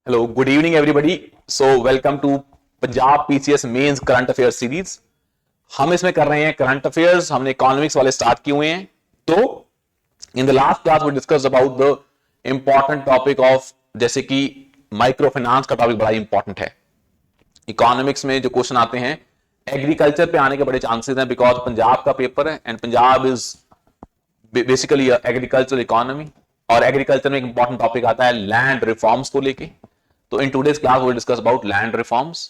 Hello, good evening everybody. So welcome to Punjab PCS mains current affairs series. हम इसमें कर रहे हैं करंट अफेयर्स। हमने इकोनॉमिक्स वाले स्टार्ट किए हुए हैं। तो in the last class we discuss about the important topic of, जैसे कि माइक्रो फाइनेंस का टॉपिक बड़ा इंपॉर्टेंट है। इकोनॉमिक्स में जो क्वेश्चन आते हैं एग्रीकल्चर पे आने के बड़े चांसेस हैं, बिकॉज पंजाब का पेपर है and Punjab is basically agriculture economy. और एग्रीकल्चर में एक इंपॉर्टेंट टॉपिक आता है लैंड रिफॉर्म्स को लेके। तो in today's class we discuss about land reforms.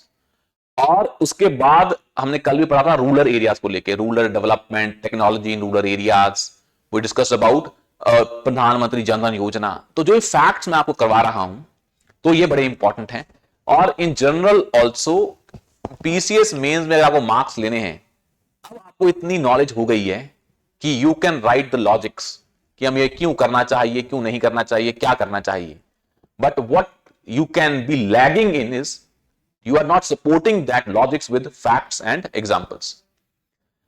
और उसके बाद हमने कल भी पढ़ा था रूरल एरियाज को लेके, rural development, technology in rural areas. We discuss about Pradhan Mantri Jan धन योजना। तो जो फैक्ट्स मैं आपको करवा रहा हूं तो ये बड़े इंपॉर्टेंट हैं। और in general also PCS mains में अगर आपको मार्क्स लेने हैं, अब आपको इतनी नॉलेज हो गई है कि you can right the logics कि हम ये क्यों करना चाहिए, क्यों नहीं करना चाहिए, क्या करना चाहिए। But what you can be lagging in is you are not supporting that logics with facts and examples.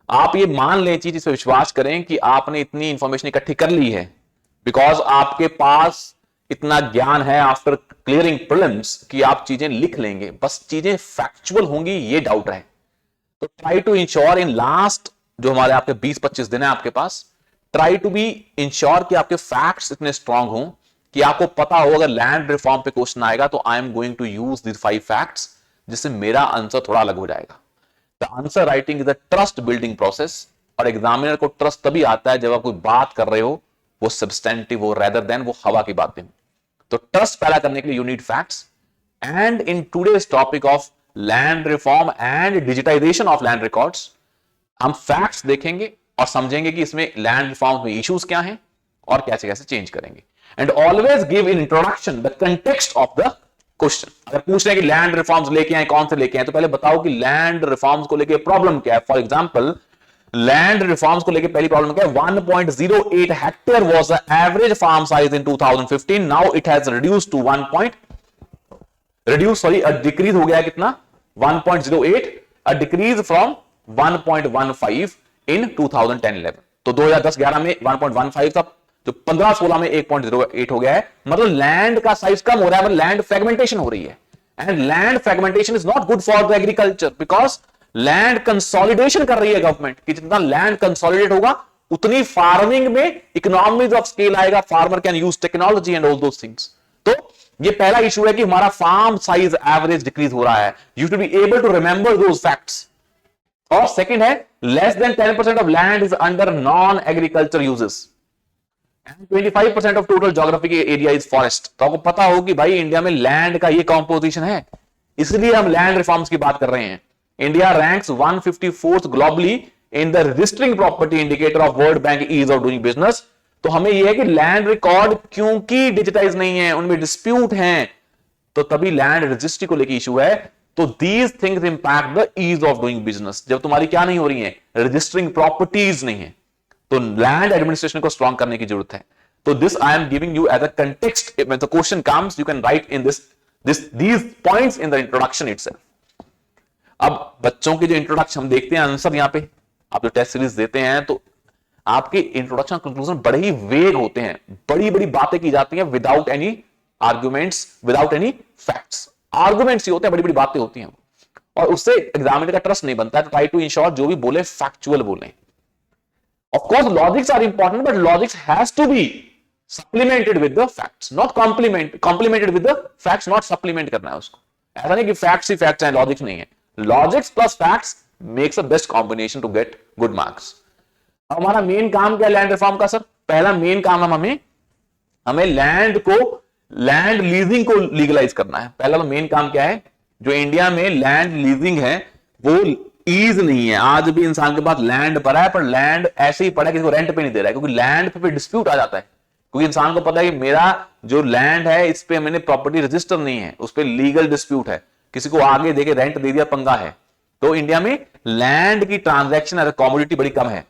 आप ये मान लें, चीज इस पर विश्वास करें कि आपने इतनी इंफॉर्मेशन इकट्ठी कर ली है बिकॉज आपके पास इतना ज्ञान है आफ्टर क्लियरिंग प्रीलिम्स कि आप चीजें लिख लेंगे, बस चीजें फैक्चुअल होंगी ये डाउट है। तो try to ensure in last जो हमारे आपके 20-25 दिन है आपके पास, ट्राई टू बी इंश्योर कि आपके फैक्ट्स इतने स्ट्रांग हों कि आपको पता हो अगर लैंड रिफॉर्म पे क्वेश्चन आएगा तो I am going to use this 5 facts, जिससे मेरा आंसर थोड़ा अलग हो जाएगा। The answer writing is a trust building process. और एग्जामिनर को ट्रस्ट तभी आता है जब आप कोई बात कर रहे हो वो सब्सटेंटिव हो रेदर देन वो हवा की बातें हो। तो ट्रस्ट पैदा करने के लिए you need facts. And in today's topic of land reform and digitisation of land records, हम फैक्ट्स देखेंगे और समझेंगे कि इसमें लैंड रिफॉर्म में इश्यूज क्या हैं और कैसे कैसे चेंज करेंगे। And always give in introduction the context of the question. अगर पूछ रहे हैं कि लैंड रिफॉर्म्स लेके आए, कौन से लेके आए, तो पहले बताओ कि लैंड रिफॉर्म्स को लेके प्रॉब्लम क्या है। फॉर एग्जांपल लैंड रिफॉर्म्स को लेके पहली प्रॉब्लम क्या है, 1.08 hectare was the average farm size in 2015, now it has reduced to decrease हो गया है कितना, 1.08, अ डिक्रीज फ्रॉम 1.15 इन 2010-11। तो 2010-11 में 1.15 था, जो 15-16 में 1.08 हो गया है। मतलब लैंड का साइज कम हो रहा है, मतलब लैंड फ्रेगमेंटेशन हो रही है। And land fragmentation is not good for the agriculture because land consolidation कर रही है गवर्नमेंट कि जितना लैंड कंसोलिडेट होगा उतनी फार्मिंग में इकोनॉमीज ऑफ स्केल आएगा, farmer can use technology and all those things. तो ये पहला इशू है कि हमारा फार्म साइज एवरेज डिक्रीज हो रहा है। You should be able to remember those facts. और सेकंड है less than 10% of land is under non agriculture uses. 25% of total geographic area is forest. तो आपको पता हो कि भाई इंडिया में लैंड का ये कॉम्पोजिशन है, इसलिए हम लैंड रिफॉर्म्स की बात कर रहे हैं। India ranks 154th globally in the registering property indicator of world bank ease of doing business. तो हमें यह है कि लैंड रिकॉर्ड क्योंकि डिजिटाइज नहीं है, उनमें डिस्प्यूट हैं, तो तभी लैंड रजिस्ट्री को लेकर इशू है। तो these things impact the ease of doing business. जब तुम्हारी क्या नहीं हो रही है, रजिस्टरिंग प्रॉपर्टीज नहीं है, तो लैंड एडमिनिस्ट्रेशन को स्ट्रॉन्ग करने की जरूरत है। तो this I am giving you as a context, when the question comes you can write in these points in the introduction itself. अब बच्चों के जो इंट्रोडक्शन हम देखते हैं आंसर, यहां पे आप जो टेस्ट सीरीज देते हैं तो आपके इंट्रोडक्शन कंक्लूजन बड़े ही वेग होते हैं, बड़ी बड़ी बातें की जाती हैं without any arguments, without any facts. Arguments ही होते हैं, बड़ी बड़ी बातें होती हैं और उससे एग्जामिनर का ट्रस्ट नहीं बनता है। तो ट्राई टू इंश्योर जो भी बोले फैक्चुअल बोले। Of course, logics are important, but logics has to be supplemented with the facts, not complemented with the facts, not supplement करना है उसको। ऐसा नहीं कि facts ही facts हैं, logics नहीं है। Logics plus facts makes a best combination to get good marks। अब हमारा मेन काम क्या है लैंड रिफॉर्म का? सर पहला मेन काम हमें लैंड लीजिंग को लीगलाइज करना है। पहला तो मेन काम क्या है, जो इंडिया में लैंड लीजिंग है वो ईज नहीं है। आज भी इंसान के पास लैंड पड़ा है, पर लैंड ऐसे ही पड़ा है, किसी को रेंट पे नहीं दे रहा है, क्योंकि लैंड पे डिस्प्यूट आ जाता है। क्योंकि इंसान को पता है कि मेरा जो लैंड है इस पे मैंने प्रॉपर्टी रजिस्टर नहीं है, उस पे लीगल डिस्प्यूट है, किसी को आगे देके रेंट दे दिया, पंगा है। तो इंडिया में लैंड की ट्रांजैक्शन एज कमोडिटी बड़ी कम है।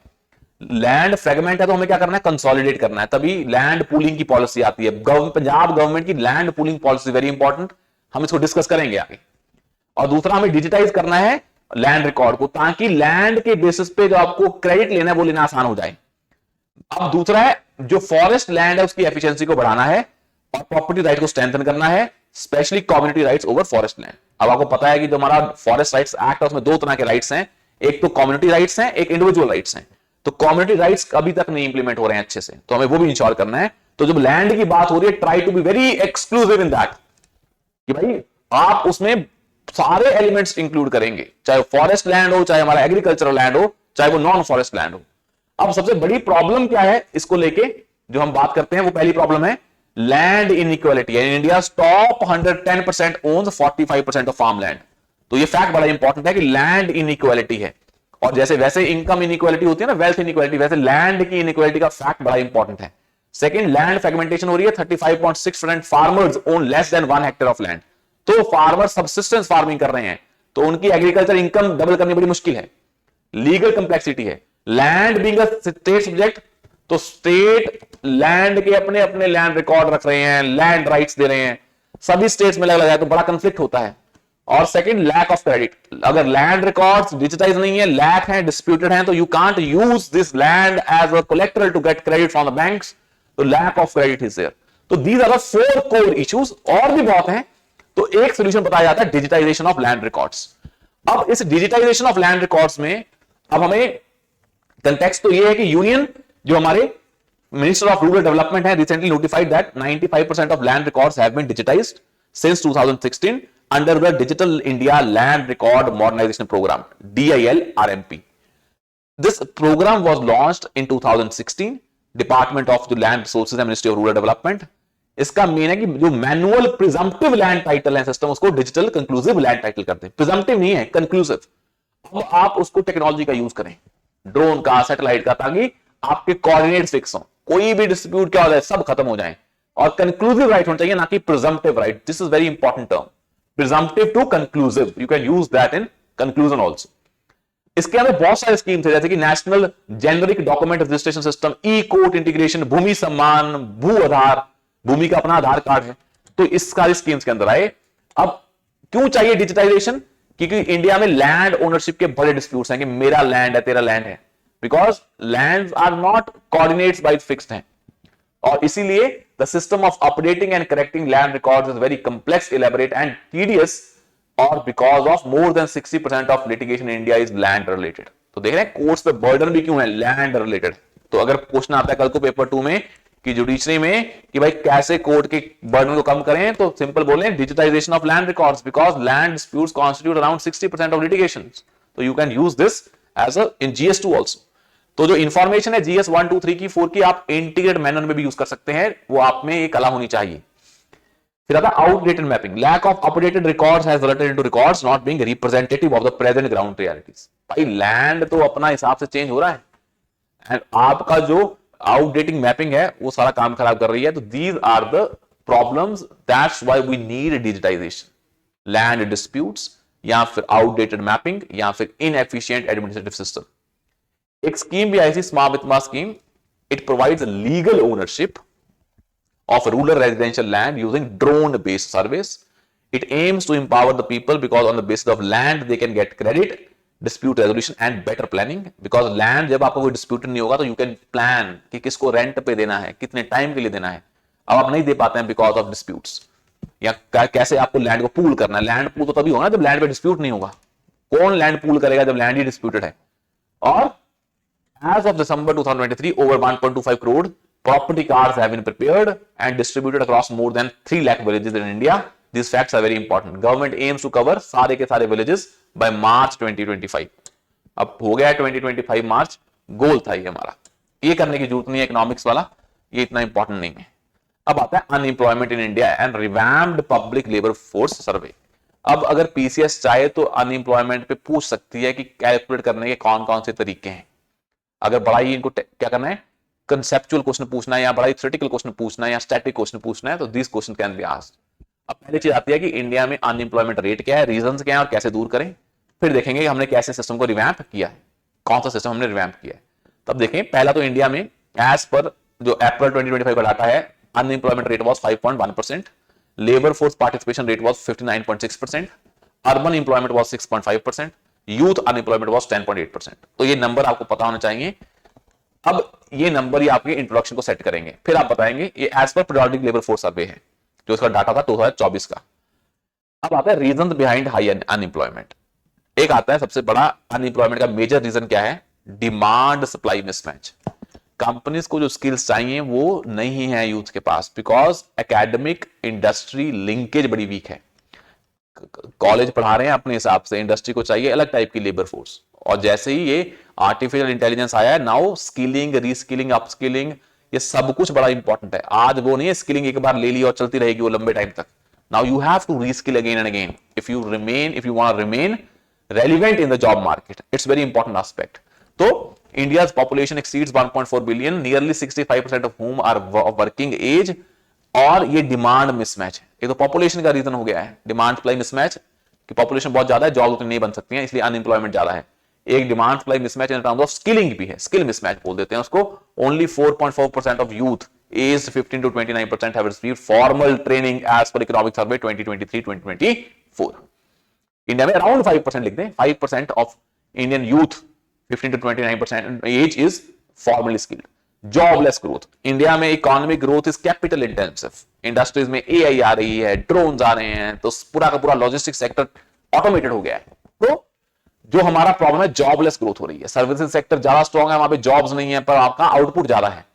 लैंड फ्रेगमेंट है तो हमें क्या करना है, कंसोलिडेट करना है, तभी लैंड पूलिंग की पॉलिसी आती है। पंजाब गवर्नमेंट की land pooling policy very important, हम इसको डिस्कस करेंगे आगे। और दूसरा हमें डिजिटाइज करना है लैंड रिकॉर्ड को, ताकि लैंड के बेसिस पे जो आपको क्रेडिट लेना है वो लेना आसान हो जाए। अब दूसरा है जो फॉरेस्ट लैंड है उसकी एफिशिएंसी को बढ़ाना है और प्रॉपर्टी राइट को स्ट्रेंथन करना है, specially community rights over forest land. अब आपको पता है कि जो हमारा फॉरेस्ट राइट्स एक्ट है उसमें दो तरह के राइट्स हैं, एक तो कम्युनिटी राइट्स हैं, एक इंडिविजुअल राइट्स हैं। तो कम्युनिटी राइट्स अभी तक नहीं इंप्लीमेंट हो रहे हैं अच्छे से, तो हमें वो भी इंश्योर करना है। तो जब लैंड की बात हो रही है, try to be very exclusive in that, कि भाई आप उसमें सारे एलिमेंट्स इंक्लूड करेंगे, चाहे फॉरेस्ट लैंड हो, चाहे हमारा एग्रीकल्चरल लैंड हो, चाहे वो नॉन फॉरेस्ट लैंड हो। अब सबसे बड़ी प्रॉब्लम क्या है इसको लेके जो हम बात करते हैं, वो पहली प्रॉब्लम है land inequality. India top 110% owns 45% of farm land. तो ये फैक्ट बड़ा इंपॉर्टेंट है कि लैंड इनइक्वालिटी है, और जैसे वैसे इनकम इनइक्वालिटी होती है ना, वेल्थ इनइक्वालिटी, वैसे लैंड की इनइक्वालिटी का फैक्ट बड़ा इंपॉर्टेंट है। सेकंड, लैंड फ्रेगमेंटेशन हो रही है, 35.6% farmers own less than 1 hectare of land. तो फार्मर सबसिस्टेंस फार्मिंग कर रहे हैं, तो उनकी एग्रीकल्चर इनकम डबल करनी बड़ी मुश्किल है। लीगल कंप्लेक्सिटी है, land being a state subject, तो स्टेट लैंड के अपने अपने लैंड रिकॉर्ड रख रहे हैं, लैंड राइट्स दे रहे हैं, सभी स्टेट्स में अलग-अलग है, तो बड़ा कंफ्लिक्ट होता है। और सेकंड, लैक ऑफ क्रेडिट, अगर लैंड रिकॉर्ड्स डिजिटाइज नहीं है, लैक है, डिस्प्यूटेड है, तो you can't use this land as a collateral to get credit from the banks, तो lack of credit is there. तो these are the 4 core issues, और भी बहुत हैं। तो एक सोल्यूशन बताया जाता है डिजिटाइजेशन ऑफ लैंड रिकॉर्ड्स। अब इस डिजिटाइजेशन ऑफ लैंड रिकॉर्ड्स में अब हमें कंटेक्स्ट तो ये है कि यूनियन जो हमारे मिनिस्टर ऑफ रूरल डेवलपमेंट है, recently notified that 95% of land records have been digitised since 2016 under the digital India land record modernisation programme, DIL-RMP. This program was launched in 2016, department of जो land resources है, ministry of rural development. इसका main है कि जो manual presumptive land title है system, उसको digital conclusive land title करते हैं। प्रिजम्पटिव नहीं है, कंक्लूसिव। अब आप उसको टेक्नोलॉजी का यूज करें, ड्रोन का, सैटेलाइट का, ताकि आपके कोऑर्डिनेट फिक्स हो, कोई भी डिस्प्यूट क्या हो जाए सब खत्म हो जाए। और कंक्लूसिव राइट होना चाहिए, ना कि presumptive right. This is very important term, presumptive to conclusive. You can use that in conclusion also. इसके अंदर बहुत सारे स्कीम्स है, जैसे कि national generic document registration system, e court integration, Bhumi Samman, Bhu आधार, भूमि का अपना आधार कार्ड है, तो इस सारी स्कीम्स के अंदर आए। अब क्यों चाहिए डिजिटाइजेशन? क्योंकि इंडिया में लैंड ओनरशिप के बड़े डिस्प्यूट्स हैं कि मेरा लैंड है, तेरा लैंड है, because lands are not coordinates by fixed हैं। और इसीलिए the system of updating and correcting land records is very complex, elaborate and tedious, और because of more than 60% of litigation in India is land related. तो देख रहे हैं courts पे burden भी क्यों है, लैंड रिलेटेड। तो अगर क्वेश्चन आता है कल को पेपर 2 में कि जुडिशरी में कि भाई कैसे कोर्ट के बर्डन को कम करें, तो सिंपल बोले digitization of land records, because land disputes constitute around 60% of litigations. तो you can use this as a in GS2 ऑल्सो। तो जो इंफॉर्मेशन है GS 1, 2, 3 की, 4 की, आप इंटीग्रेटेड मैनर में भी यूज कर सकते हैं, वो आप में एक कला होनी चाहिए। फिर आता है outdated mapping, lack of updated records has resulted into records not being representative of the present ground realities. भाई लैंड तो अपना हिसाब से चेंज हो रहा है, एंड आपका जो आउटडेटिंग मैपिंग है वो सारा काम खराब कर रही है। तो these are the problems, that's why we need digitization. Land disputes, या फिर आउटडेटेड मैपिंग, या फिर इनएफिशिएंट एडमिनिस्ट्रेटिव सिस्टम। एक स्कीम भी आई थी, स्मार्ट वित्मा scheme. It provides legal ownership of rural residential land using drone based service. It aims to empower the people because on the basis of land they can get credit, dispute resolution and better planning. Because land जब आपको कोई dispute नहीं होगा तो you can plan कि किसको rent पे देना है, कितने टाइम के लिए देना है। अब आप नहीं दे पाते हैं because of disputes, या कैसे आपको लैंड को पूल करना है। लैंड पूल तो तभी होगा जब लैंड पे डिस्प्यूट नहीं होगा। कौन लैंड पूल करेगा जब लैंड ही डिस्प्यूटेड है। और as of December 2023 over 1.25 crore property cards have been prepared and distributed across more than 3 lakh villages in India. These facts are very important. Government aims to cover सारे के सारे villages by March 2025. अब हो गया 2025 मार्च, गोल था ये हमारा। ये करने की जरूरत नहीं है इकोनॉमिक्स वाला, ये इतना इंपॉर्टेंट नहीं है। अब आता है unemployment in India and revamped public labour force survey. अब अगर PCS चाहे तो अनएम्प्लॉयमेंट पे पूछ सकती है कि कैलकुलेट करने के कौन कौन से तरीके हैं। अगर बड़ा ही इनको क्या करना है, कंसेप्चुअल क्वेश्चन पूछना है, या बड़ा ही थ्योरेटिकल क्वेश्चन पूछना है, या स्टैटिक क्वेश्चन पूछना है, तो this question can be asked. अब पहली चीज आती है कि इंडिया में अनएम्प्लॉयमेंट रेट क्या है, रीजंस क्या है और कैसे दूर करें। फिर देखेंगे कि हमने कैसे सिस्टम को रिवैम्प किया है, कौन सा सिस्टम हमने रिवैम्प किया है। तब देखें, पहला तो इंडिया में एज पर जो अप्रैल 2025 का डाटा है, unemployment rate was 5.1%, labour force participation rate was 59.6%, urban employment was 6.5%, youth unemployment was 10.8%। तो ये नंबर आपको पता होना चाहिए। अब ये नंबर ही आपके इंट्रोडक्शन को सेट करेंगे, फिर आप बताएंगे। ये as per periodic labour force survey है, जो इसका डाटा था 2024 का। अब आता है रीजन बिहाइंड हाई अनएम्प्लॉयमेंट। एक आता है सबसे बड़ा अनएम्प्लॉयमेंट का मेजर रीजन क्या है, डिमांड सप्लाई मिसमैच। कंपनीज को जो स्किल्स चाहिए वो नहीं है यूथ के पास, बिकॉज एकेडमिक इंडस्ट्री लिंकेज बड़ी वीक है। कॉलेज पढ़ा रहे हैं अपने हिसाब से, इंडस्ट्री को चाहिए अलग टाइप की लेबर फोर्स। और जैसे ही ये आर्टिफिशियल इंटेलिजेंस आया है, नाउ स्किलिंग, रीस्किलिंग, अपस्किलिंग, ये सब कुछ बड़ा इंपॉर्टेंट है। आज वो नहीं है स्किलिंग एक बार ले ली और चलती रहेगी वो लंबे टाइम तक। Now you have to reskill again and again if you want to remain relevant in the job market. It's very important aspect. So India's population exceeds 1.4 billion, nearly 65% of whom are of working age, और ये demand mismatch है। ये तो population का reason हो गया है, demand supply mismatch, कि पॉपुलेशन बहुत ज्यादा है, जॉब उतनी नहीं बन सकती है, इसलिए अनएम्प्लॉयमेंट ज्यादा है। एक demand supply mismatch in terms of skilling भी है, स्किल मिसमैच बोल देते हैं उसको। Only 4.4% of youth aged 15 to 29% have received formal training as per economic survey 2023-2024। India में अराउंड 5% लिख दें, 5% of Indian youth 15 to 29% age is formally skilled. Jobless growth, India में economic growth is capital intensive. Industries में AI आ रही है, drones आ रहे हैं, तो पूरा का पूरा लॉजिस्टिक सेक्टर ऑटोमेटेड हो गया है। तो जो हमारा प्रॉब्लम है, जॉबलेस ग्रोथ हो रही है। सर्विसेज सेक्टर ज्यादा स्ट्रॉन्ग है, वहां पे जॉब्स नहीं है, पर आपका आउटपुट ज्यादा है।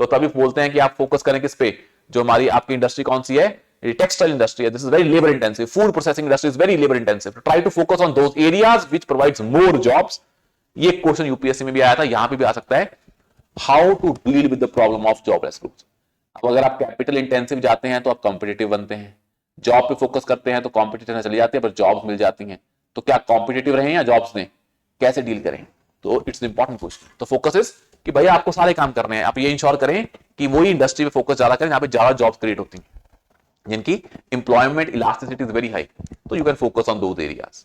तो तभी बोलते हैं कि आप फोकस करें किस पे, जो हमारी आपकी इंडस्ट्री कौन सी है, टेक्सटाइल इंडस्ट्री है, this is very labour intensive. Food processing industry is very labour intensive. Try to focus on those areas which provides more jobs. ये क्वेश्चन यूपीएससी में भी आया था, यहां पे भी आ सकता है। How to deal with the problem of jobless growth. अब अगर आप कैपिटल इंटेंसिव जाते हैं तो आप कॉम्पिटिटिव बनते हैं, जॉब पे फोकस करते हैं तो कॉम्पिटिशन चली जाती है, पर जॉब्स मिल जाती हैं। तो क्या कॉम्पिटिटिव रहे या जॉब्स ने, कैसे डील करें? तो इट्स इंपॉर्टेंट क्वेश्चन। तो फोकस इज कि भाई आपको सारे काम करने हैं, आप ये इंश्योर करें कि वही इंडस्ट्री पे फोकस ज्यादा करें जहां पे ज्यादा जॉब्स क्रिएट होती हैं, जिनकी employment elasticity is very high. तो you can focus on those areas.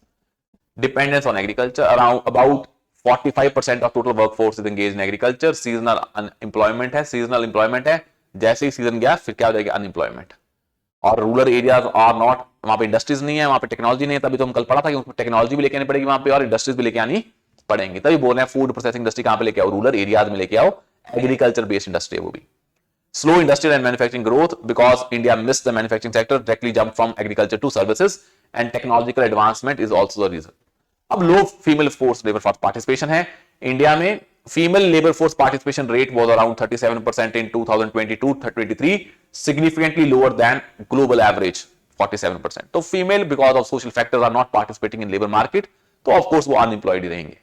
Dependence on agriculture, around about 45% of total workforce is engaged in agriculture. Seasonal employment है, सीजनल एम्प्लॉयमेंट है, जैसे ही सीजन गया फिर क्या हो जाएगा, अनएम्प्लॉयमेंट। और रूरल एरियाज आर नॉट, वहां पे इंडस्ट्रीज नहीं है, वहां पे टेक्नोलॉजी नहीं है। तभी तो हम कल पढ़ा था कि टेक्नोलॉजी भी लेके आनी पड़ेगी वहां पे, और इंडस्ट्रीज भी लेके आनी पड़ेंगी। तभी बोल रहे हैं फूड प्रोसेसिंग इंडस्ट्री कहां पे लेके आओ, रूरल एरियाज में लेके आओ, एग्रीकल्चर बेस्ड इंडस्ट्री है वो भी। Slow industrial and manufacturing growth because India missed the manufacturing sector, directly jumped from agriculture to services, and technological advancement is also the reason. अब low female force labor force participation है India में। female labor force participation rate was around 37% in 2022-23, significantly lower than global average 47%. तो female because of social factors are not participating in labor market, तो of course वो unemployed ही रहेंगे।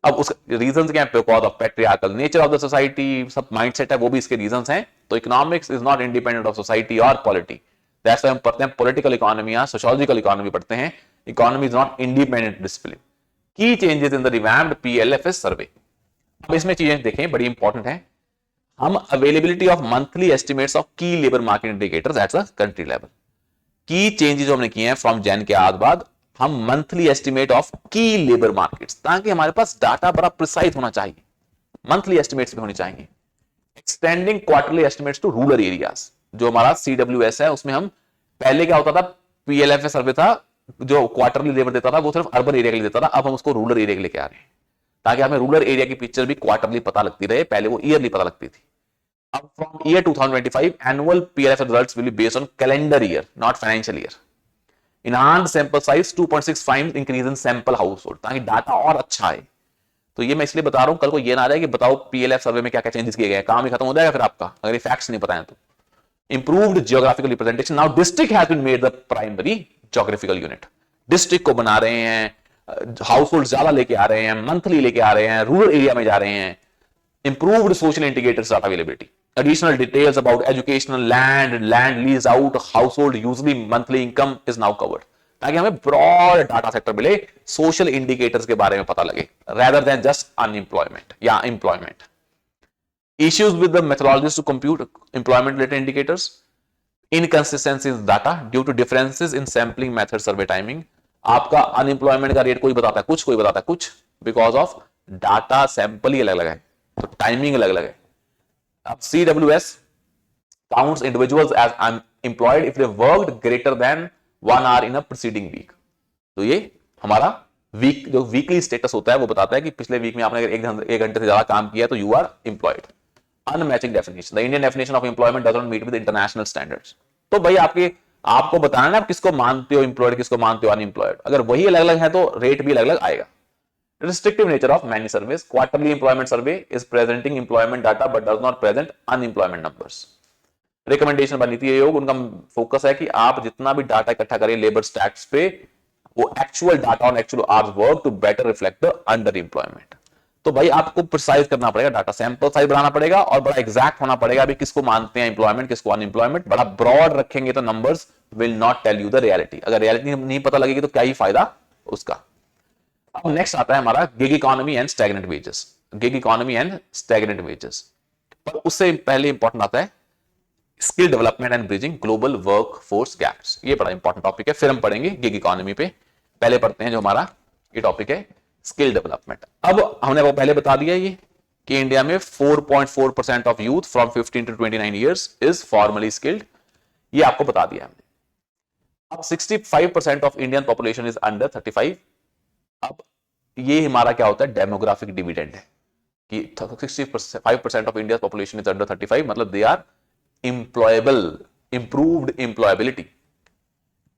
अब उस reasons क्या है, because of patriarchal nature of the society, सब mindset है, वो भी इसके रीजंस हैं। तो economics is not independent of society और पॉलिटी। दैट्स व्हाई हम पढ़ते हैं पॉलिटिकल इकोनॉमी या सोशियोलॉजिकल इकोनॉमी पढ़ते हैं। Economy is not independent discipline. Key changes in the revamped PLFS survey. अब इसमें चीजें देखें, बड़ी इंपॉर्टेंट है। हम availability of monthly estimates of key labour market indicators at the country level, की चेंजेस जो हमने किए हैं फ्रॉम जैन के बाद, हम monthly estimate of key labour markets, ताकि हमारे पास डाटा बड़ा प्रिसाइज होना चाहिए, मंथली एस्टिमेट्स भी होनी चाहिए। Extending quarterly estimates to rural areas, जो हमारा सीडब्ल्यूएस है, उसमें हम पहले क्या होता था, पीएलएफएस सर्वे था जो क्वार्टरली लेबर देता था, वो सिर्फ अर्बन एरिया के लिए देता था। अब हम उसको रूरल एरिया के लेके आ रहे हैं, ताकि हमें रूरल एरिया की पिक्चर भी क्वार्टरली पता लगती रहे, पहले वो ईयरली पता लगती थी। अब from year 2025 annual PLFS results will be based on calendar year, not financial year. Enhanced sample size 2.6 times increase in sample household, ताकि डाटा और अच्छा है। तो ये मैं इसलिए बता रहा हूं, कल को ये ना आ जाए कि बताओ पीएलएफ सर्वे में क्या क्या चेंजेस किए गए, काम ही खत्म हो जाएगा फिर आपका, अगर ये फैक्ट्स नहीं बताएं तो। Improved geographical representation, now district has been made the primary geographical unit. District को बना रहे हैं, हाउस होल्ड ज्यादा लेके आ रहे हैं, मंथली लेके आ रहे हैं, रूरल एरिया में जा रहे हैं। Improved social indicators data availability, additional details about educational land lease out, household usually monthly income is now covered, ताकि हमें ब्रॉड डाटा सेक्टर मिले, सोशल इंडिकेटर्स के बारे में पता लगे, rather than just unemployment या employment. Issues with the methodologies to compute employment related indicators, inconsistencies in data due to differences in sampling method, survey timing. आपका अनएम्प्लॉयमेंट का rate कोई बताता है कुछ, कोई बताता है कुछ, बिकॉज ऑफ डाटा सैंपल ही अलग अलग है, तो टाइमिंग अलग अलग है। अब CWS counts individuals as unemployed if they worked greater than 1 hour in a preceding week. तो ये हमारा वीक, जो वीकली स्टेटस होता है, वो बताता है कि पिछले वीक में आपने अगर एक घंटे से ज्यादा काम किया तो you are employed. Unmatching definition, the Indian definition of employment does not meet with international standards. तो भाई आपके आपको बताना ना आप किसको मानते हो एम्प्लॉयड, किसको मानते हो अनएम्प्लॉयड। अगर वही अलग अलग है तो रेट भी अलग अलग आएगा। Restrictive nature of many surveys. Quarterly employment survey is presenting employment data but does not present unemployment numbers. Recommendation बनी थी आयोग, उनका फोकस है कि आप जितना भी डाटा इकट्ठा करें लेबर स्टैट्स पे, वो actual data on actual hours work to better reflect the under employment. तो भाई आपको प्रिसाइज करना पड़ेगा, डाटा सैंपल साइज बढ़ाना पड़ेगा और बड़ा एग्जैक्ट होना पड़ेगा। अभी किसको मानते हैं एम्प्लॉयमेंट, किसको अनएम्प्लॉयमेंट। बड़ा ब्रॉड रखेंगे तो numbers will not tell you the reality. अगर रियलिटी नहीं पता लगेगी तो क्या ही फायदा उसका। अब नेक्स्ट आता है हमारा gig economy and stagnant wages. Gig economy and stagnant wages, पर उससे पहले इंपॉर्टेंट आता है skill development and bridging global work force gaps. ये बड़ा इंपॉर्टेंट टॉपिक है, फिर हम पढ़ेंगे गिग इकोनॉमी पे। पहले पढ़ते हैं जो हमारा ये टॉपिक है स्किल डेवलपमेंट। अब हमने आपको पहले बता दिया ये कि इंडिया में 4.4% of youth from 15 to 29 years is formally skilled, ये आपको बता दिया हमने। अब 65% of Indian population is under 35। अब ये हमारा क्या होता है, डेमोग्राफिक डिविडेंड है कि 65% of India population is under 35, मतलब they are employable, improved employability.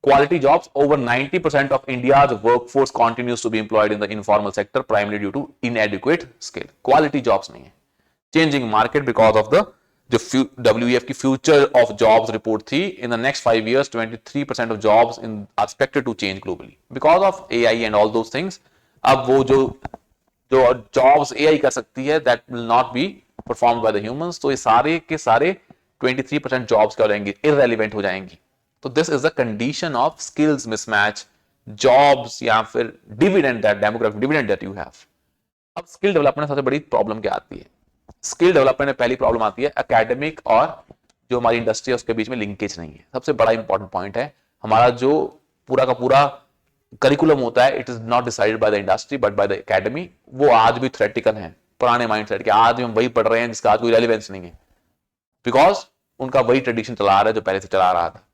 Quality jobs, over 90% of India's workforce continues to be employed in the informal sector primarily due to inadequate skill. Quality jobs नहीं है। Changing market because of the जो WEF की future of jobs report थी, in the next 5 years 23% of jobs are expected to change globally because of AI and all those things। अब वो जो jobs AI कर सकती है that will not be performed by the humans, तो ये सारे के सारे 23% jobs क्या हो जाएंगी, irrelevant हो जाएंगी। तो this is the condition of skills mismatch, jobs या फिर dividend, that demographic dividend that you have. अब स्किल डेवलपमेंट सबसे बड़ी प्रॉब्लम क्या आती है, स्किल डेवलपमेंट में पहली प्रॉब्लम आती है एकेडमिक और जो हमारी इंडस्ट्री है उसके बीच में लिंकेज नहीं है। सबसे बड़ा इंपॉर्टेंट पॉइंट है हमारा जो पूरा का पूरा करिकुलम होता है, it is not decided by the industry but by the academy. वो आज भी थ्योरेटिकल है, पुराने माइंडसेट के, आज भी हम वही पढ़ रहे हैं जिसका आज कोई रेलेवेंस नहीं है, बिकॉज उनका वही ट्रेडिशन चला आ रहा है जो पहले से चला आ रहा था।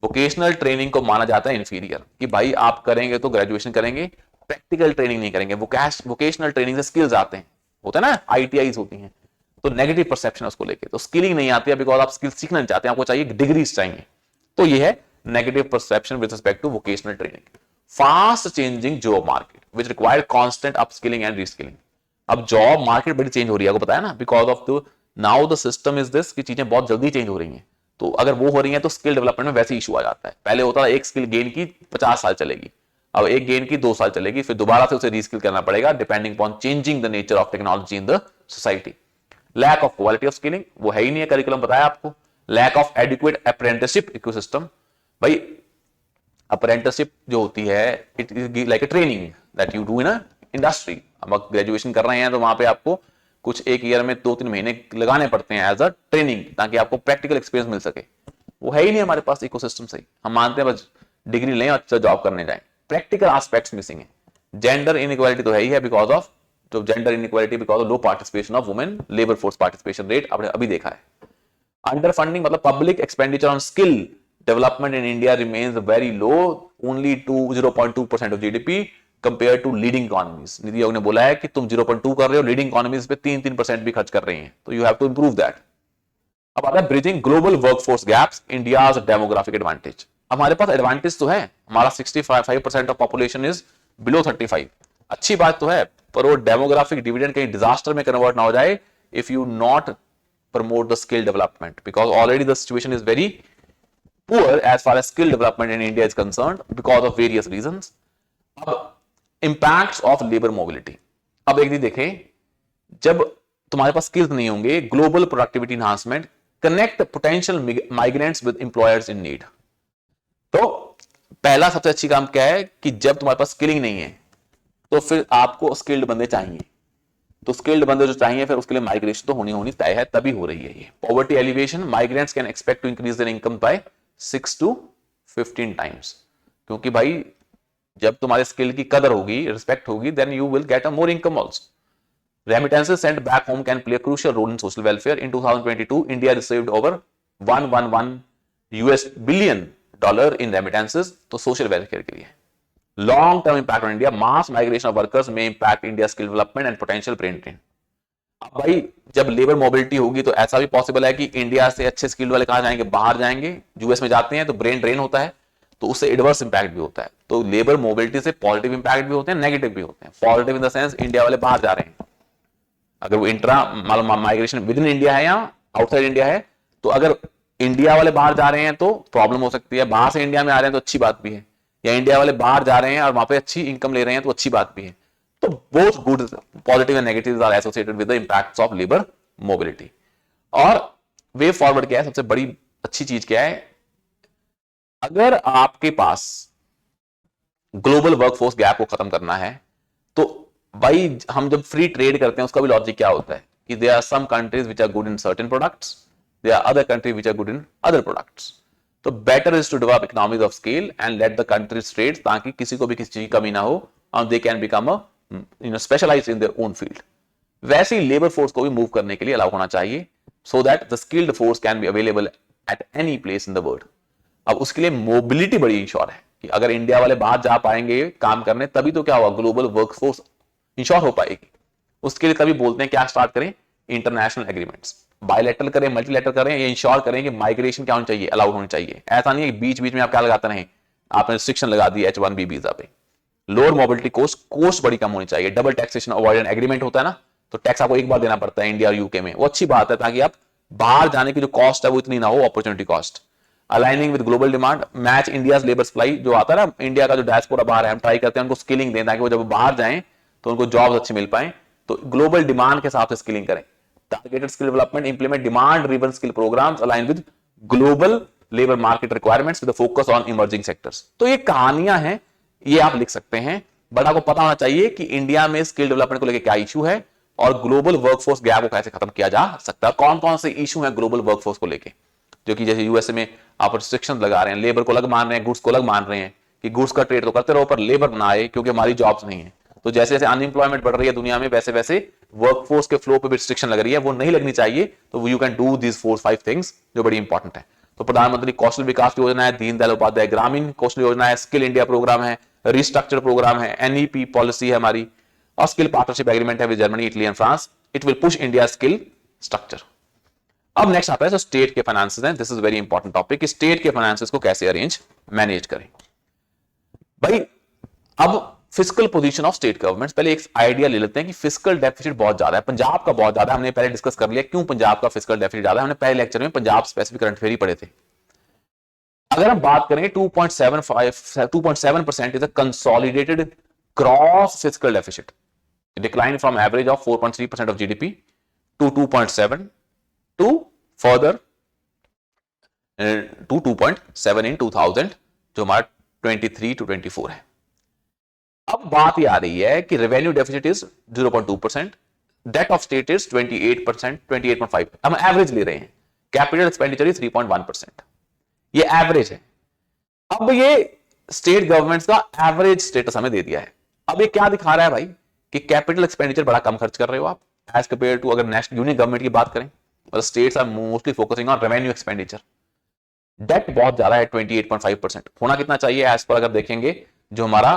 वोकेशनल ट्रेनिंग को माना जाता है इंफीरियर, कि भाई आप करेंगे तो ग्रेजुएशन करेंगे, प्रैक्टिकल ट्रेनिंग नहीं करेंगे। वोकेशनल ट्रेनिंग से स्किल्स आते हैं, होता है ना, आईटीआईज होती हैं। तो नेगेटिव परसेप्शन उसको लेके, तो स्किलिंग नहीं आती है बिकॉज आप स्किल सीखना नहीं चाहते हैं, आपको चाहिए डिग्रीज चाहिए। तो ये है negative perception with respect to vocational training. Fast changing job market which require constant upskilling and reskilling. अब जॉब मार्केट बड़ी चेंज हो रही है, आपको पता है ना, because of the now the system is this कि चीजें बहुत जल्दी चेंज हो रही हैं। तो अगर वो हो रही है तो स्किल डेवलपमेंट में वैसे इशू आ जाता है। पहले होता था एक स्किल गेन की 50 साल चलेगी, अब एक गेन की 2 साल चलेगी, फिर दोबारा से उसे रीस्किल करना पड़ेगा depending upon changing the nature of technology in the society. Lack of quality of skilling, वो है ही नहीं है, करिकुलम बताया आपको। Lack of adequate apprenticeship ecosystem, भाई अप्रेंटिसशिप जो होती है it is like a training that you do in a industry. अब ग्रेजुएशन कर रहे हैं तो वहां पे आपको कुछ एक ईयर में 2-3 महीने लगाने पड़ते हैं एज अ ट्रेनिंग, ताकि आपको प्रैक्टिकल एक्सपीरियंस मिल सके। वो है ही नहीं हमारे पास इकोसिस्टम सही। हम मानते हैं बस डिग्री लें और अच्छा जॉब करने जाएं, प्रैक्टिकल एस्पेक्ट्स मिसिंग है। जेंडर इनइक्वालिटी तो है ही है बिकॉज ऑफ जो gender inequality because of low participation of women, labour force participation rate आपने अभी देखा है। अंडर फंडिंग मतलब public expenditure on skill development in India remains very low, only 0.2% of GDP compare to leading economies. NITI Aayog ने बोला है कि तुम 0.2 कर रहे हो, लीडिंग इकोनॉमीज पे 3% भी खर्च कर रही हैं, तो you have to improve that. अब आता है bridging global workforce gaps, India's demographic advantage. हमारे पास एडवांटेज तो है, हमारा 65% ऑफ पॉपुलेशन इज बिलो 35, अच्छी बात तो है, पर वो डेमोग्राफिक डिविडेंड कहीं डिजास्टर में कन्वर्ट ना हो जाए if you not promote the skill development, because already the situation is very poor as far as skill development in India is concerned because of various reasons. अब impacts of labour mobility, अब एक दिन देखें, जब तुम्हारे पास skills नहीं होंगे, global productivity enhancement, connect potential migrants with employers in need. तो पहला सबसे अच्छी काम क्या है कि जब तुम्हारे पास स्किलिंग नहीं है तो फिर आपको स्किल्ड बंदे चाहिए, तो स्किल्ड बंदे जो चाहिए फिर उसके लिए माइग्रेशन तो होनी तय है, तभी हो रही है ये। Poverty alleviation, migrants can expect to increase their income by 6 to 15 times, क्योंकि भाई जब तुम्हारे स्किल की कदर होगी, रिस्पेक्ट होगी, then you will get a more income also. Remittances sent back home can play a crucial role in social welfare. In 2022, India received over $111 billion in remittances, तो social welfare के लिए। Long term impact on India, mass migration of workers may impact India's skill development and potential brain drain. अब भाई जब labour mobility होगी तो ऐसा भी पॉसिबल है कि इंडिया से अच्छे स्किल्ड वाले कहाँ जाएंगे, बाहर जाएंगे। यूएस में जाते हैं तो ब्रेन ड्रेन होता है, तो उससे एडवर्स इंपैक्ट भी होता है। तो लेबर मोबिलिटी से पॉजिटिव इंपैक्ट भी होते हैं, नेगेटिव भी होते हैं। Positive in the sense India वाले बाहर जा रहे हैं, अगर वो intra migration with in India है या आउटसाइड इंडिया है, तो अगर इंडिया वाले बाहर जा रहे हैं तो प्रॉब्लम हो सकती है, बाहर से इंडिया में आ रहे हैं तो अच्छी बात भी है, या इंडिया वाले बाहर जा रहे हैं और वहां पे अच्छी इनकम ले रहे हैं तो अच्छी बात भी है। तो both good positive and negative are associated with the impacts of labour mobility. और वे फॉरवर्ड क्या है, सबसे बड़ी अच्छी चीज क्या है, अगर आपके पास ग्लोबल वर्कफोर्स गैप को खत्म करना है तो भाई हम जब फ्री ट्रेड करते हैं उसका भी लॉजिक क्या होता है कि there are some countries which are good in certain products, there are other countries which are good in other products. तो better is to develop economies of scale and let the countries trade, ताकि किसी को भी किसी चीज की कमी ना हो और they can become a specialised in their own field. वैसे ही लेबर फोर्स को भी मूव करने के लिए अलाउ होना चाहिए so that the skilled force can be available at any place in the world. अब उसके लिए मोबिलिटी बड़ी इंश्योर है कि अगर इंडिया वाले बाहर जा पाएंगे काम करने तभी तो क्या होगा, ग्लोबल वर्कफोर्स इंश्योर हो पाएगी। उसके लिए तभी बोलते हैं क्या स्टार्ट करें, इंटरनेशनल एग्रीमेंट्स, बायलैटरल करें, मल्टीलैटरल करें, ये इंश्योर करें कि माइग्रेशन क्या होनी चाहिए, अलाउड होनी चाहिए। ऐसा नहीं है बीच बीच में आप क्या लगाते रहे, आपने रिस्ट्रिक्शन लगा दी H1B वीजा पे। लोअर मोबिलिटी कोस्ट बड़ी कम होनी चाहिए। डबल टैक्सेशन अवॉइडेंस एग्रीमेंट होता है ना, तो टैक्स आपको एक बार देना पड़ता है इंडिया और यूके में, वो अच्छी बात है ताकि आप बाहर जाने की जो कॉस्ट है वो इतनी ना हो, opportunity cost. Aligning with global demand, match India labour supply, जो आता है ना इंडिया का जो डायस्पोरा बाहर है, हम ट्राई करते हैं उनको स्किलिंग दें ताकि वो जब बाहर जाएं तो उनको जॉब्स अच्छी मिल पाए। तो ग्लोबल डिमांड के हिसाब से स्किलिंग करें। Targeted skill development, implement demand driven skill programmes align with global labour market requirements with focus on emerging sectors. तो ये कहानियां हैं, ये आप लिख सकते हैं, बट आपको पता होना चाहिए कि इंडिया में स्किल डेवलपमेंट को लेकर क्या इशू है और ग्लोबल वर्कफोर्स गैप को कैसे खत्म किया जा सकता है। कौन कौन से इशू है ग्लोबल वर्कफोर्स को लेकर, जो कि जैसे यूएसए में आप रिस्ट्रिक्शन लगा रहे हैं, लेबर को अलग मान रहे हैं, गुड्स को अलग मान रहे हैं कि गुड्स का ट्रेड तो करते रहो पर लेबर ना आए क्योंकि हमारी जॉब्स नहीं है। तो जैसे जैसे अनएम्प्लॉयमेंट बढ़ रही है दुनिया में, वैसे वैसे वर्कफोर्स के फ्लो पे भी रिस्ट्रिक्शन लग रही है, वो नहीं लगनी चाहिए। तो you can do this 4-5 things जो बड़ी इंपॉर्टेंट है। तो प्रधानमंत्री कौशल विकास योजना है, दीनदयाल उपाध्याय ग्रामीण कौशल योजना है, स्किल इंडिया प्रोग्राम है, रिस्ट्रक्चर प्रोग्राम है, एनईपी पॉलिसी है हमारी, और स्किल पार्टनरशिप एग्रीमेंट है with Germany, Italy and France. It will push India skill structure. अब नेक्स्ट आता है जो स्टेट के फाइनेंसेस हैं। This is very important topic कि स्टेट के फाइनेंसेस को कैसे अरेंज मैनेज करें। भाई अब fiscal position of state governments, पहले एक आइडिया ले लेते हैं कि फिस्कल डेफिसिट बहुत ज्यादा है, पंजाब का बहुत ज्यादा है। हमने पहले डिस्कस कर लिया क्यों पंजाब का फिस्कल डेफिसिट ज्यादा है, हमने पहले लेक्चर में पंजाब स्पेसिफिक करंट अफेयर ही पढ़े थे। अगर हम बात करें 2.7% is a consolidated gross fiscal deficit, decline from average of 4.3% of GDP to 2.7 to further to 2.7 in 2000, जो हमारा 23 to 24 है। अब बात ये आ रही है कि revenue deficit is 0.2%, debt of state is 28%, 28.5, हम एवरेज ले रहे हैं। कैपिटल एक्सपेंडिचर इज 3.1%, ये एवरेज है। अब ये स्टेट गवर्नमेंट्स का एवरेज स्टेटस हमें दे दिया है। अब ये क्या दिखा रहा है भाई कि कैपिटल एक्सपेंडिचर बड़ा कम खर्च कर रहे हो आप एज कंपेयर टू, अगर नेशनल यूनियन गवर्नमेंट की बात करें, और states are mostly focusing on revenue expenditure. Debt बहुत ज्यादा है 28.5%, होना कितना चाहिए एज पर अगर देखेंगे जो हमारा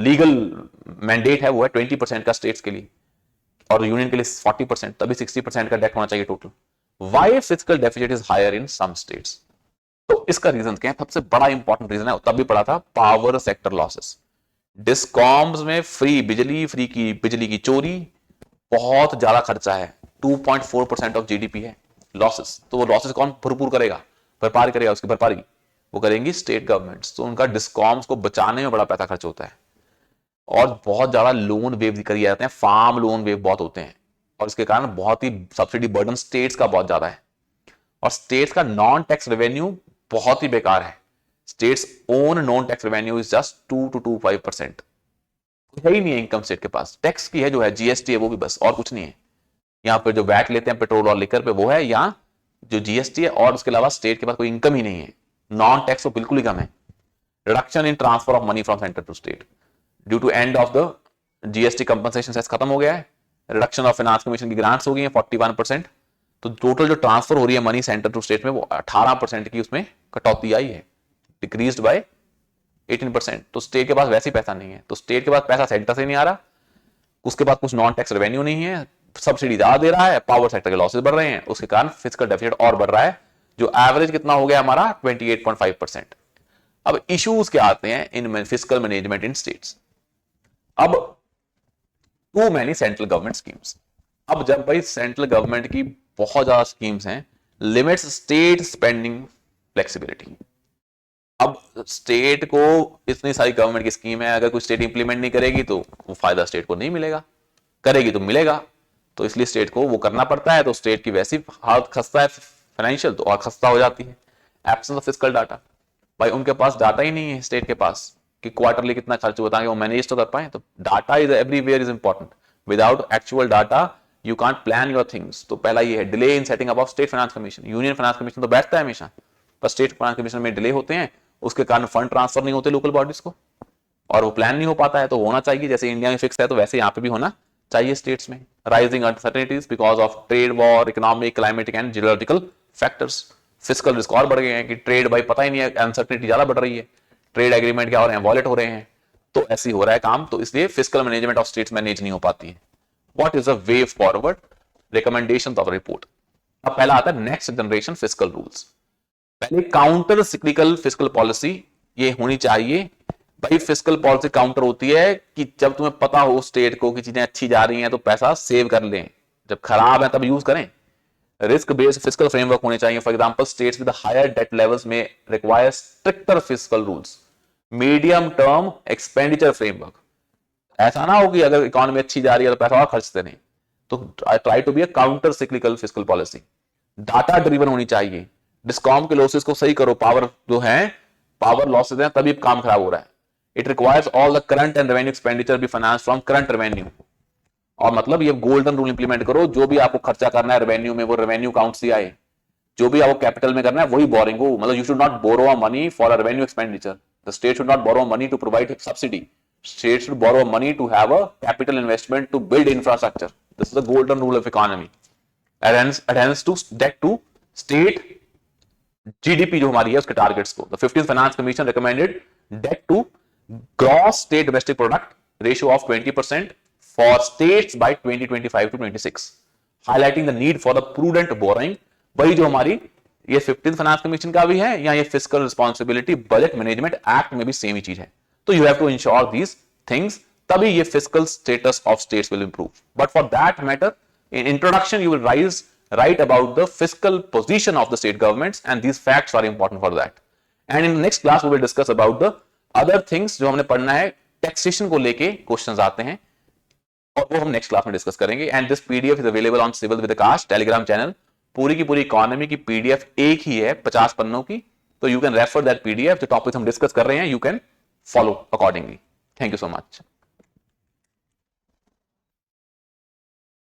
लीगल मैंडेट है वो है 20% का स्टेट्स के लिए और यूनियन के लिए 40%, तभी 60% का डेट होना चाहिए total. Why fiscal deficit is higher in some states? तो इसका रीजन क्या है? सबसे बड़ा इंपॉर्टेंट रीजन है, तब भी पढ़ा था, पावर सेक्टर लॉसेस। डिस्कॉम्स में फ्री बिजली की चोरी, बहुत ज्यादा खर्चा है, 2.4% ऑफ जीडीपी है लॉसेस। तो वो लॉसेस कौन भरपूर करेगा, भरपाई करेगा, उसकी भरपाई वो करेंगी स्टेट गवर्नमेंट्स। तो उनका डिस्कॉम्स को बचाने में बड़ा पैसा खर्च होता है और बहुत ज्यादा लोन वेव करे जाते हैं, फार्म लोन वेव बहुत होते हैं और इसके कारण बहुत ही सब्सिडी बर्डन स्टेट्स का बहुत ज्यादा है और स्टेट्स का नॉन टैक्स रेवेन्यू बहुत ही बेकार है। States own non tax revenue is just 2 to 2.5%, है ही नहीं है इनकम स्टेट के पास। टैक्स की है जो है जीएसटी है वो भी, बस और कुछ नहीं है। यहाँ पे जो वैट लेते हैं पेट्रोल और लिकर पे वो है, यहाँ जो जीएसटी है, और उसके अलावा स्टेट के पास कोई इनकम ही नहीं है। नॉन टैक्स तो बिल्कुल ही कम है। Reduction in transfer of money from centre to state due to end of the GST compensation cess खत्म हो गया है। रिडक्शन ऑफ फाइनेंस कमीशन की ग्रांट्स हो गई है 41%। तो टोटल जो ट्रांसफर हो रही है मनी सेंटर टू स्टेट में वो 18% की उसमें कटौती आई है, डिक्रीज्ड बाय 18%। तो स्टेट के पास वैसे ही पैसा नहीं है, तो स्टेट के पास पैसा सेंटर से नहीं आ रहा, उसके पास कुछ नॉन टैक्स रेवेन्यू नहीं है, सब्सिडी ज्यादा दे रहा है, पावर सेक्टर के लॉसेस बढ़ रहे हैं, उसके कारण फिजिकल डेफिसिट और बढ़ रहा है, जो एवरेज कितना हो गया हमारा 28.5%। अब इश्यूज क्या आते हैं in physical management in states. अब too many central government schemes. अब जब भाई सेंट्रल गवर्नमेंट की बहुत ज्यादा स्कीम्स हैं, लिमिट्स स्टेट स्पेंडिंग फ्लेक्सिबिलिटी। अब स्टेट को इतनी सारी गवर्नमेंट की स्कीम है, अगर कोई स्टेट इंप्लीमेंट नहीं करेगी तो वो फायदा स्टेट को नहीं मिलेगा, करेगी तो मिलेगा, तो इसलिए स्टेट को वो करना पड़ता है। तो स्टेट की वैसी हालत खस्ता है फाइनेंशियल, तो और खस्ता हो जाती है। एब्सेंस ऑफ फिस्कल डाटा, भाई उनके पास डाटा ही नहीं है स्टेट के पास कि क्वार्टरली कितना खर्च होता है, वो मैनेज तो कर पाए। तो data is everywhere is important, without actual data you can't plan your things. तो पहला ये है delay in setting up of state finance commission. Union finance commission तो बैठता है हमेशा, पर स्टेट फाइनेंस कमीशन में डिले होते हैं, उसके कारण फंड ट्रांसफर नहीं होते लोकल बॉडीज को, और वो प्लान नहीं हो पाता है। तो होना चाहिए, जैसे इंडिया में फिक्स है तो वैसे यहाँ पे भी होना चाहिए स्टेट्स में। Rising uncertainties because of trade war, economic, climatic and geological factors. Physical risk और बढ़ गए हैं कि ट्रेड भाई पता ही नहीं है, अनसर्टेनिटी ज्यादा बढ़ रही है, ट्रेड एग्रीमेंट क्या हो रहे हैं, वॉलेट हो रहे हैं, तो ऐसे ही हो रहा है काम। तो इसलिए physical management of states manage नहीं हो पाती है। What is the way forward, recommendations of report. अब पहला आता है नेक्स्ट जनरेशन फिजिकल रूल्स। पहले काउंटर सिक्लिकल फिजिकल पॉलिसी ये होनी चाहिए। भाई फिजिकल पॉलिसी काउंटर होती है कि जब तुम्हें पता हो स्टेट को कि चीजें अच्छी जा रही हैं तो पैसा सेव कर लें, जब खराब है तब यूज करें। रिस्क बेस्ड फिजिकल फ्रेमवर्क होने चाहिए। For example states with higher debt levels में require stricter physical rules. Medium term expenditure framework, ऐसा ना हो कि अगर इकोनॉमी अच्छी जा रही है तो पैसा और खर्चते नहीं। तो try to be a counter cyclical physical policy. Data driven होनी चाहिए, डिस्कॉम के लॉसेस को सही करो, पावर जो है पावर लॉसेस हैं तभी काम खराब हो रहा है। It requires all the current and revenue expenditure be finance from current revenue. और मतलब ये गोल्डन रूल इंप्लीमेंट करो, जो भी आपको खर्चा करना है रेवेन्यू में वो रेवेन्यू काउंट से आए, जो भी आपको कैपिटल में करना है वही बोरिंग हो। मतलब you should not borrow a money for a revenue expenditure, the state should not borrow money to provide subsidy, state should borrow money to have a capital investment to build infrastructure. This is the golden rule of economy. adherence to debt to state GDP जो हमारी है उसके targets को। The 15th Finance Commission recommended debt to gross state domestic product ratio of 20% for states by 2025 to 26, highlighting the need for the prudent borrowing। वही जो हमारी ये 15th Finance Commission का भी है, या ये Fiscal Responsibility Budget Management Act में भी सेम ही चीज है। तो you have to ensure these things, तभी ये fiscal status of states will improve। But for that matter, in introduction you will write about the fiscal position of the state governments, and these facts are important for that। and in the next class we will discuss about the other things जो हमने पढ़ना है। Taxation को लेके questions आते हैं और वो हम नेक्स्ट क्लास में डिस्कस करेंगे। And this PDF is available on civil with Akash telegram channel. पूरी की पूरी इकोनॉमी की पीडीएफ एक ही है 50 पन्नों की, तो you can refer that PDF. जो टॉपिक हम डिस्कस कर रहे हैं you can follow accordingly. Thank you so much.